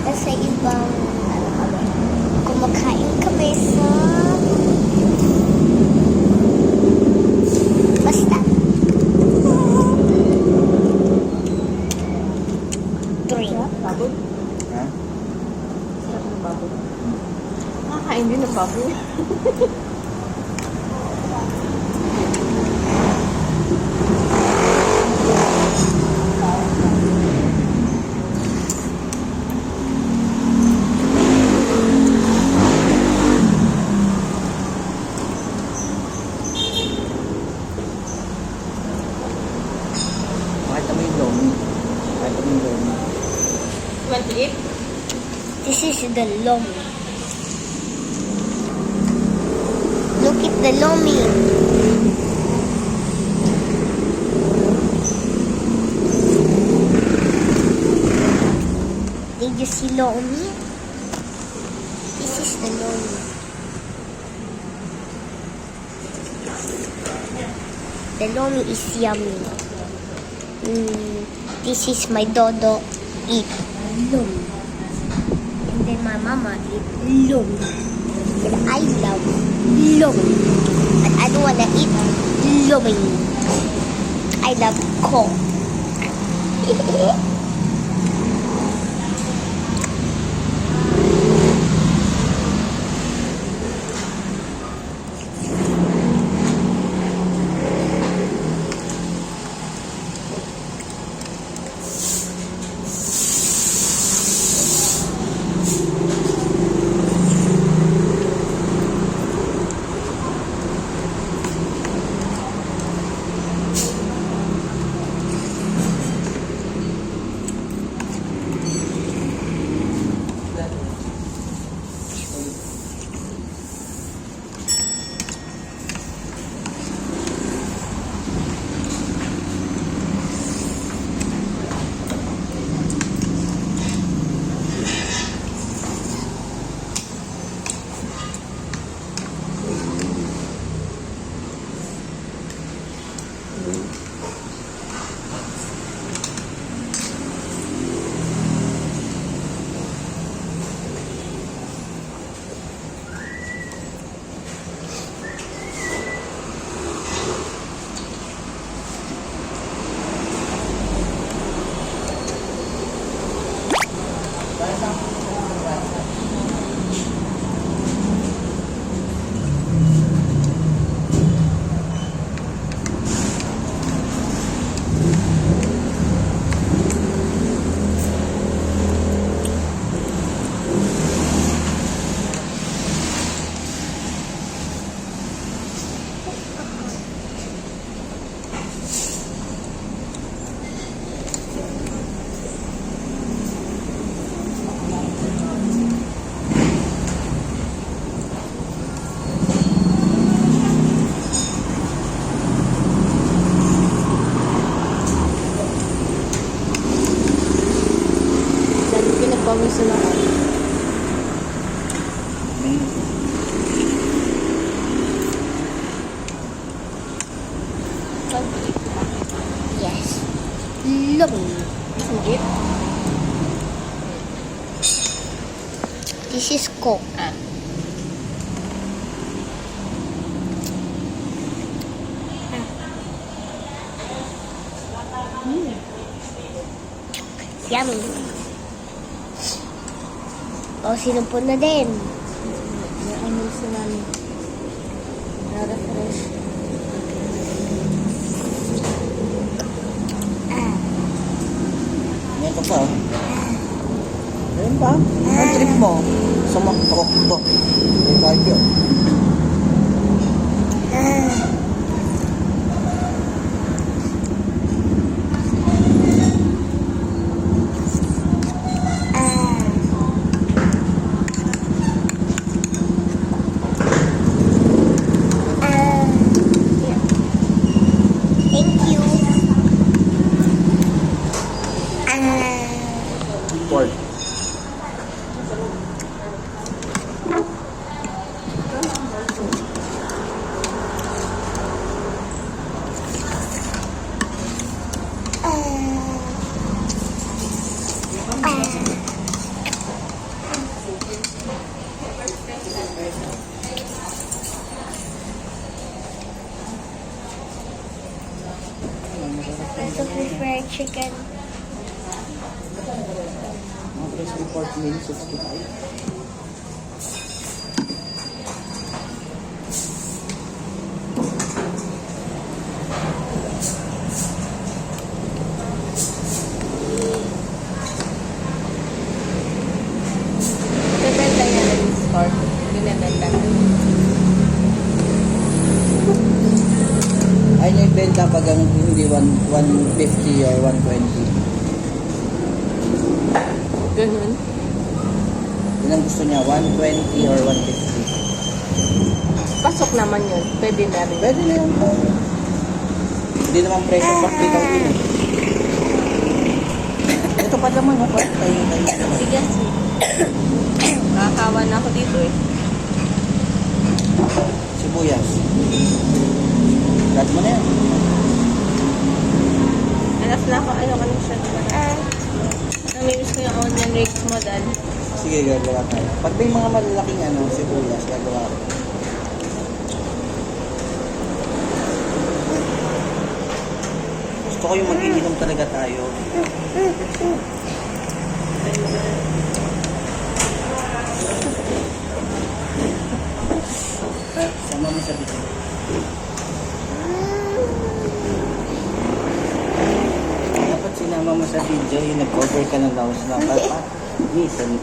Sa ibang kumakain kami sa basta drink. Baboy? Ha? Sarap ng baboy. Nakakain din ng baboy. Makita mo yung lomi. Makita mo yung lomi. You want to eat? This is the lomi. Look at the lomi. Did you see lomi? This is the lomi. The lomi is yummy. This is my dodo eat lomi. And then my mama eat lomi. And I love lomi. And I don't wanna eat lomi. I love corn. Pinagpawin sa lahat. Yes. Lomi. You can eat? This is Coke. Yummy. O, sinupon na din. May ano sila ni refresh. Meron pa. Meron pa. Ang trip mo. Sa maktrok to. May kahit yun. Thank you. Pork. fried chicken. Mga crispy pork meal, 65. Bibenta yan ng store. Binibenta. Ay, naibenta pag ang hindi 150 or 120. Ganun. Yun ang gusto niya, 120 or 150. Pasok naman yun. Pwede na rin. Pwede na yan po. Hindi naman preso pa bitaw yun eh. Ito pa naman, ha? Tayo. Sige. Nakakawa na ako dito eh. Sibuyas. Cut mo na yan. Enough na ako. Ayoko na siya. Namimiss ko yung onion rings mo, Dad. Sige, gagawa tayo. Pag may mga malalaking sibuyas, gagawa ko. Gusto ko yung mag-iinom talaga tayo. Sama mo sa video. Dapat sinama mo sa video yung nag-cover ka ng laos na. Minsan,